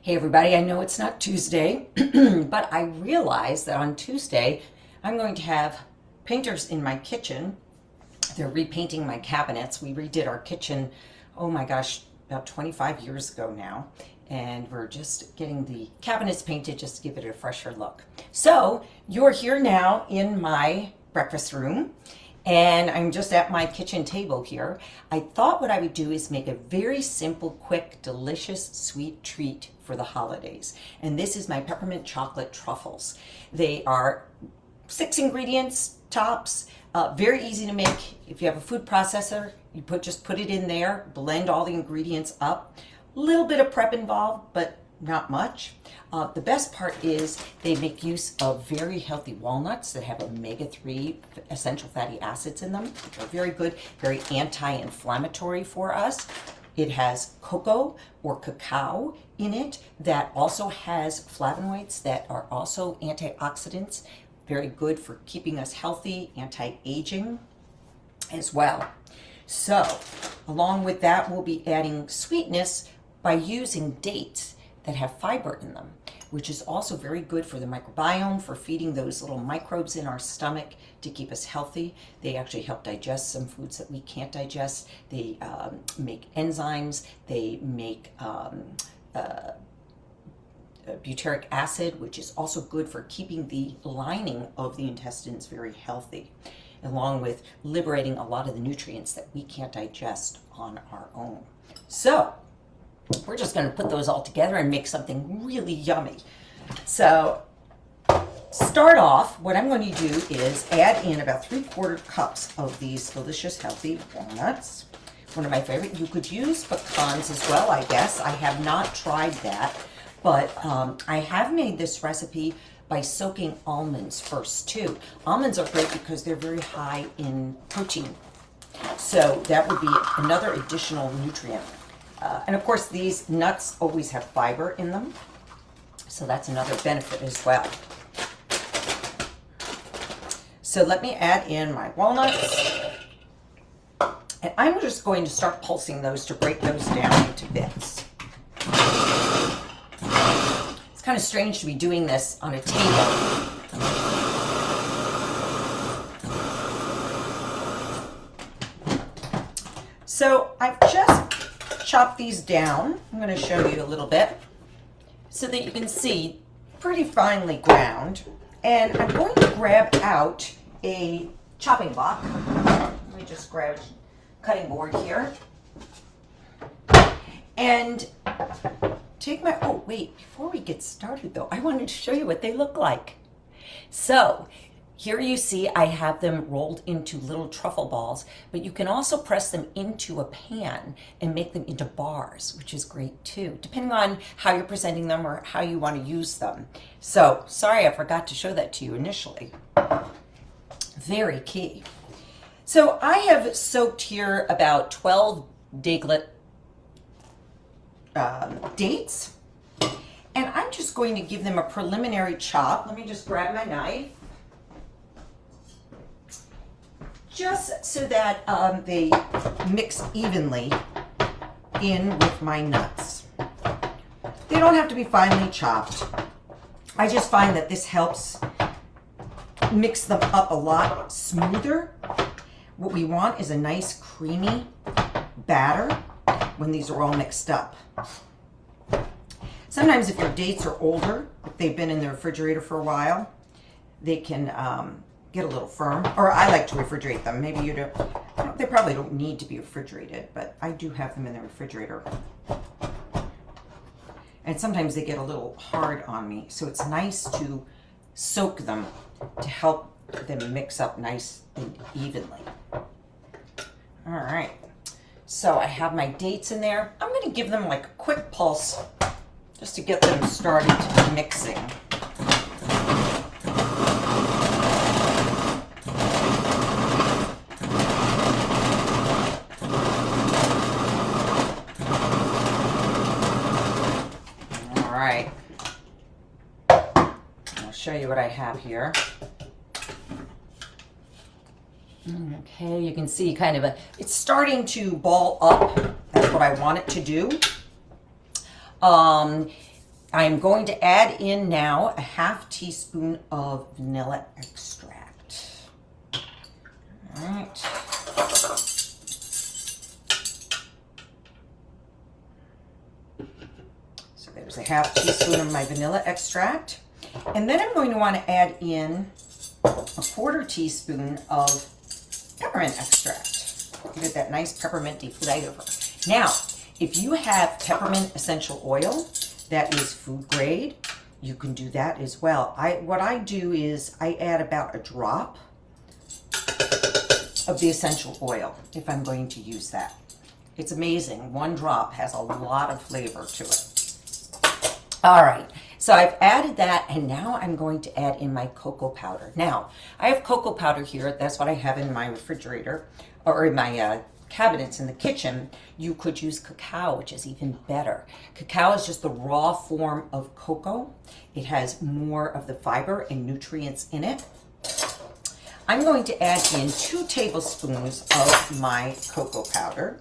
Hey everybody, I know it's not Tuesday, but I realized that on Tuesday I'm going to have painters in my kitchen. They're repainting my cabinets. We redid our kitchen, oh my gosh, about 25 years ago now. And we're just getting the cabinets painted just to give it a fresher look. So you're here now in my breakfast room. And I'm just at my kitchen table here. I thought what I would do is make a very simple, quick, delicious, sweet treat for the holidays. And this is my peppermint chocolate truffles. They are 6 ingredients, tops, very easy to make. If you have a food processor, you just put it in there, blend all the ingredients up. A little bit of prep involved, but not much. The best part is they make use of very healthy walnuts that have omega-3 essential fatty acids in them, which are very good, very anti-inflammatory for us. It has cocoa or cacao in it that also has flavonoids that are also antioxidants, very good for keeping us healthy, anti-aging as well. So along with that, we'll be adding sweetness by using dates that have fiber in them, which is also very good for the microbiome, for feeding those little microbes in our stomach to keep us healthy. They actually help digest some foods that we can't digest. They make enzymes. They make butyric acid, which is also good for keeping the lining of the intestines very healthy, along with liberating a lot of the nutrients that we can't digest on our own. So we're just going to put those all together and make something really yummy. So start off, what I'm going to do is add in about 3/4 cups of these delicious healthy walnuts. One of my favorite. You could use pecans as well, I guess. I have not tried that, but I have made this recipe by soaking almonds first too. Almonds are great because they're very high in protein. So that would be another additional nutrient. And of course, these nuts always have fiber in them, so that's another benefit as well. So let me add in my walnuts, and I'm just going to start pulsing those to break those down into bits. It's kind of strange to be doing this on a table. So I've just chop these down. I'm going to show you a little bit so that you can see pretty finely ground. And I'm going to grab out a chopping block. Let me just grab a cutting board here. And take my, oh wait, before we get started though, I wanted to show you what they look like. So here you see I have them rolled into little truffle balls, but you can also press them into a pan and make them into bars, which is great too, depending on how you're presenting them or how you want to use them. So, sorry I forgot to show that to you initially. Very key. So I have soaked here about 12 daglet dates, and I'm just going to give them a preliminary chop. Let me just grab my knife. Just so that they mix evenly in with my nuts. They don't have to be finely chopped. I just find that this helps mix them up a lot smoother. What we want is a nice creamy batter when these are all mixed up. Sometimes if your dates are older, if they've been in the refrigerator for a while, they can get a little firm, or I like to refrigerate them. Maybe you don't. They probably don't need to be refrigerated, but I do have them in the refrigerator. And sometimes they get a little hard on me, so it's nice to soak them to help them mix up nice and evenly. All right, so I have my dates in there. I'm going to give them like a quick pulse just to get them started mixing. Show you what I have here. Okay, you can see kind of it's starting to ball up. That's what I want it to do. I'm going to add in now a half teaspoon of vanilla extract. All right. So there's a half teaspoon of my vanilla extract. And then I'm going to want to add in a 1/4 teaspoon of peppermint extract. Give it that nice pepperminty flavor. Now, if you have peppermint essential oil that is food grade, you can do that as well. What I do is I add about a drop of the essential oil if I'm going to use that. It's amazing. 1 drop has a lot of flavor to it. All right, so I've added that, and now I'm going to add in my cocoa powder. Now, I have cocoa powder here. That's what I have in my refrigerator, or in my cabinets in the kitchen. You could use cacao, which is even better. Cacao is just the raw form of cocoa. It has more of the fiber and nutrients in it. I'm going to add in 2 tablespoons of my cocoa powder.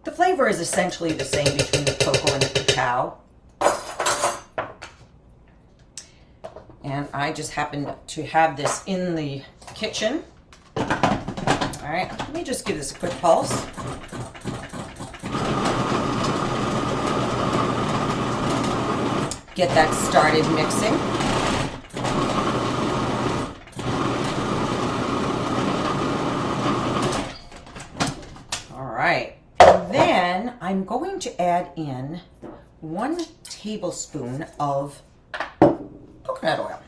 The flavor is essentially the same between the cocoa and the cacao. And I just happen to have this in the kitchen. All right, let me just give this a quick pulse. Get that started mixing. All right, and then I'm going to add in 1 tablespoon of coconut oil.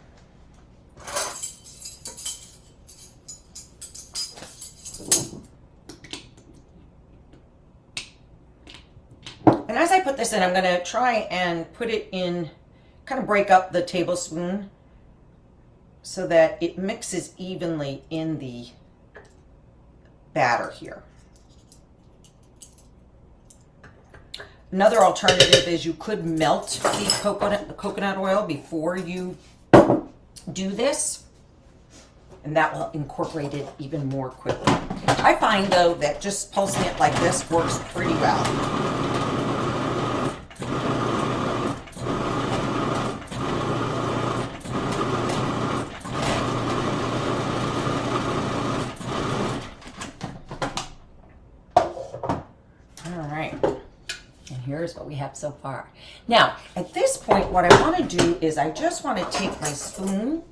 And as I put this in, I'm going to try and put it in, kind of break up the tablespoon so that it mixes evenly in the batter here. Another alternative is you could melt the coconut oil before you do this, and that will incorporate it even more quickly. I find, though, that just pulsing it like this works pretty well. Here's what we have so far. Now, at this point, what I want to do is I just want to take my spoon.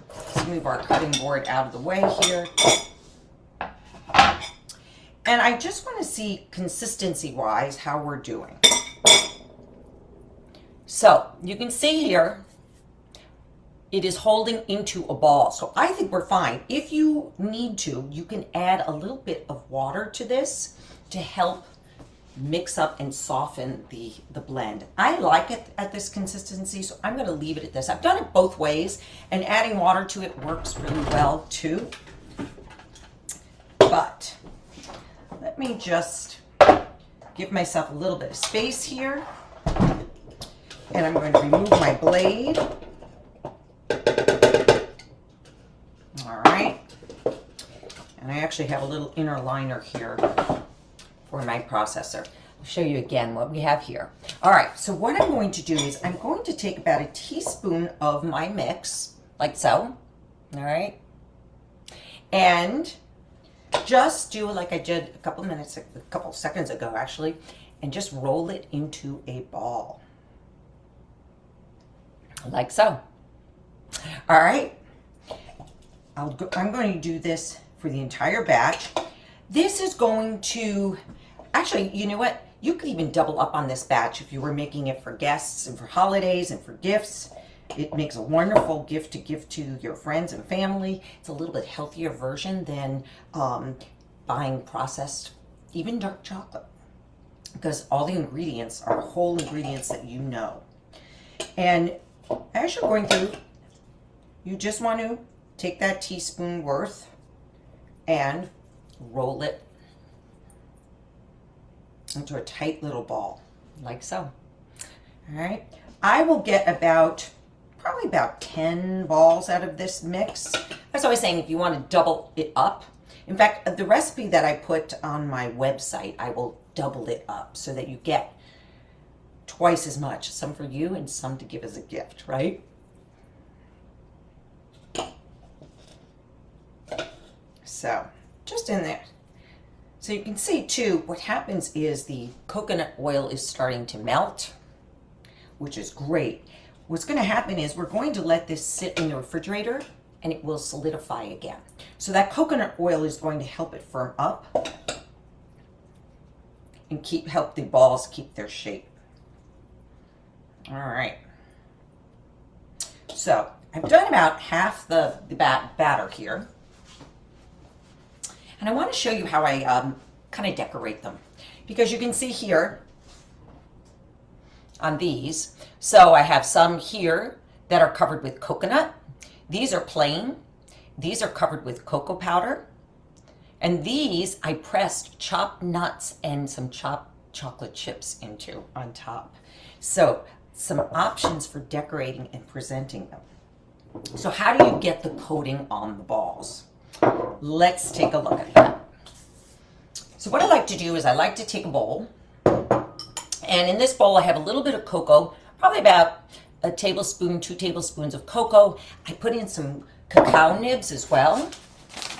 Let's move our cutting board out of the way here. And I just want to see consistency-wise how we're doing. So, you can see here, it is holding into a ball. So I think we're fine. If you need to, you can add a little bit of water to this to help mix up and soften the blend. I like it at this consistency, so I'm going to leave it at this. I've done it both ways, and adding water to it works really well too. But let me just give myself a little bit of space here, and I'm going to remove my blade. All right, and I actually have a little inner liner here for my processor. I'll show you again what we have here. All right, so what I'm going to do is I'm going to take about a teaspoon of my mix, like so, all right? And just do like I did a couple seconds ago actually, and just roll it into a ball, like so. All right, I'm going to do this for the entire batch. This is going to, actually, you know what? You could even double up on this batch if you were making it for guests and for holidays and for gifts. It makes a wonderful gift to give to your friends and family. It's a little bit healthier version than buying processed, even dark chocolate, because all the ingredients are whole ingredients that you know. And as you're going through, you just want to take that teaspoon worth and roll it into a tight little ball, like so. All right, I will get probably about 10 balls out of this mix. That's what I was saying, if you want to double it up, In fact, the recipe that I put on my website, I will double it up so that you get twice as much, some for you and some to give as a gift, right? So, just in there. So you can see too, what happens is the coconut oil is starting to melt, which is great. What's going to happen is we're going to let this sit in the refrigerator and it will solidify again. So that coconut oil is going to help it firm up and help the balls keep their shape. All right. So I've done about half the batter here. And I want to show you how I kind of decorate them. Because you can see here on these, so I have some here that are covered with coconut. These are plain. These are covered with cocoa powder. And these I pressed chopped nuts and some chopped chocolate chips into on top. So some options for decorating and presenting them. So how do you get the coating on the balls? Let's take a look at that. So what I like to do is I like to take a bowl, and in this bowl I have a little bit of cocoa, probably about a tablespoon, 2 tablespoons of cocoa. I put in some cacao nibs as well.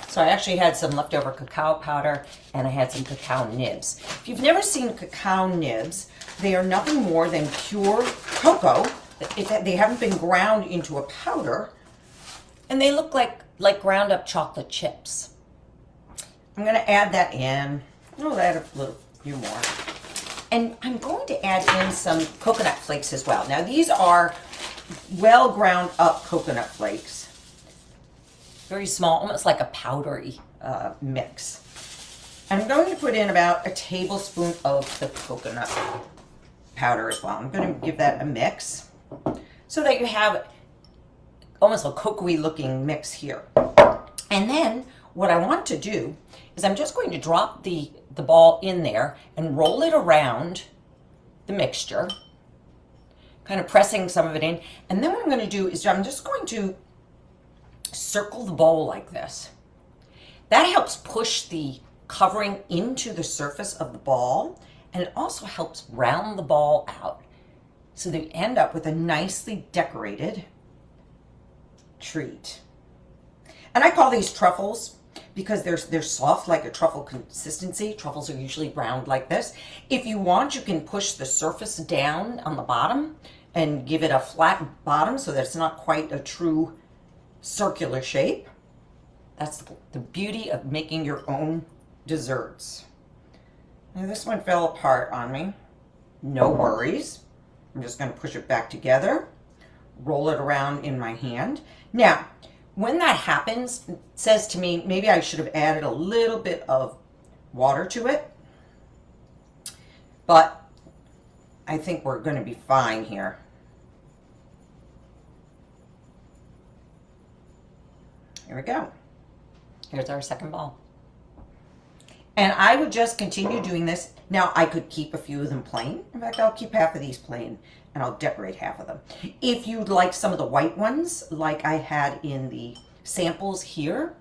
So I actually had some leftover cacao powder and I had some cacao nibs. If you've never seen cacao nibs, they are nothing more than pure cocoa. They haven't been ground into a powder, and they look like ground up chocolate chips. I'm going to add that in. I'll add a few more. And I'm going to add in some coconut flakes as well. Now these are well ground up coconut flakes. Very small, almost like a powdery mix. And I'm going to put in about a tablespoon of the coconut powder as well. I'm going to give that a mix so that you have almost a cocoa-y looking mix here. And then what I want to do is I'm just going to drop the ball in there and roll it around the mixture, kind of pressing some of it in. And then what I'm going to do is I'm just going to circle the bowl like this. That helps push the covering into the surface of the ball, and it also helps round the ball out so that you end up with a nicely decorated treat. And I call these truffles because they're soft, like a truffle consistency. Truffles are usually round like this. If you want, you can push the surface down on the bottom and give it a flat bottom so that it's not quite a true circular shape. That's the beauty of making your own desserts. Now this one fell apart on me. No worries. I'm just going to push it back together, roll it around in my hand. Now, when that happens, it says to me, maybe I should have added a little bit of water to it, but I think we're going to be fine here. Here we go. Here's our second ball. And I would just continue doing this. Now, I could keep a few of them plain. In fact, I'll keep half of these plain, and I'll decorate half of them. If you'd like some of the white ones, like I had in the samples here,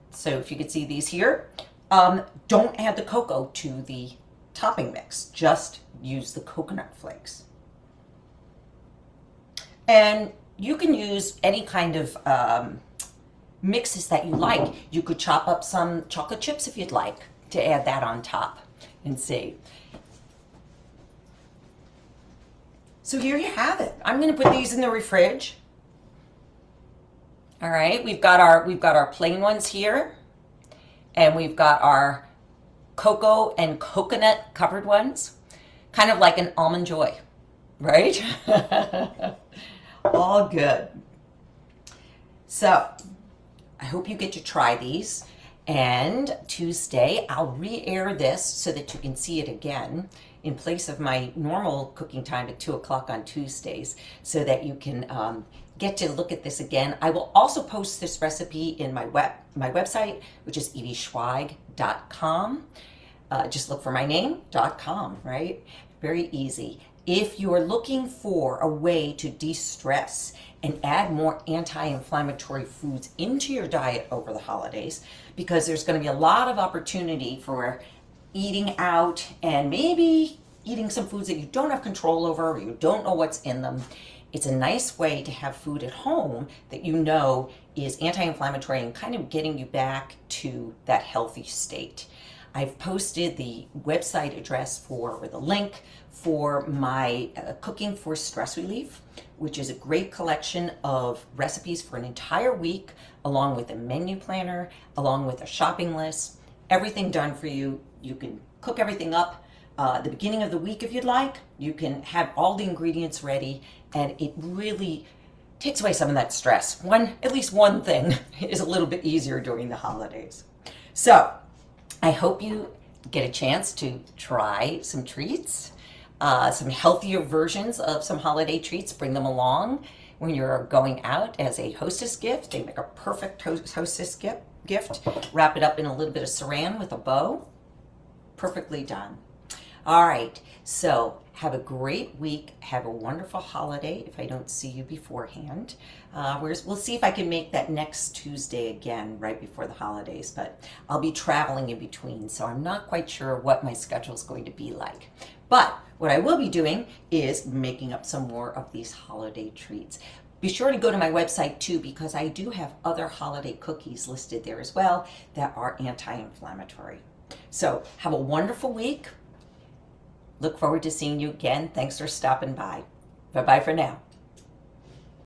so if you could see these here, don't add the cocoa to the topping mix. Just use the coconut flakes. And you can use any kind of mixes that you like. You could chop up some chocolate chips if you'd like to add that on top and see. So here you have it. I'm going to put these in the fridge. All right, we've got our plain ones here, and we've got our cocoa and coconut covered ones, kind of like an almond joy, right? All good. So I hope you get to try these, and Tuesday I'll re-air this so that you can see it again in place of my normal cooking time at 2 o'clock on Tuesdays, so that you can get to look at this again. I will also post this recipe in my website, which is eveyschweig.com. Just look for my name, .com, right? Very easy. If you're looking for a way to de-stress and add more anti-inflammatory foods into your diet over the holidays, because there's going to be a lot of opportunity for eating out and maybe eating some foods that you don't have control over or you don't know what's in them, it's a nice way to have food at home that you know is anti-inflammatory and kind of getting you back to that healthy state. I've posted the website address or the link for my Cooking for Stress Relief, which is a great collection of recipes for an entire week, along with a menu planner, along with a shopping list, everything done for you. You can cook everything up the beginning of the week if you'd like. You can have all the ingredients ready, and it really takes away some of that stress. At least one thing is a little bit easier during the holidays. So I hope you get a chance to try some treats, some healthier versions of some holiday treats. Bring them along when you're going out as a hostess gift. They make a perfect hostess gift. Wrap it up in a little bit of saran with a bow. Perfectly done. All right, so have a great week. Have a wonderful holiday if I don't see you beforehand. We'll see if I can make that next Tuesday again right before the holidays, but I'll be traveling in between, so I'm not quite sure what my schedule is going to be like. But what I will be doing is making up some more of these holiday treats. Be sure to go to my website too, because I do have other holiday cookies listed there as well that are anti-inflammatory. So have a wonderful week. Look forward to seeing you again. Thanks for stopping by. Bye-bye for now.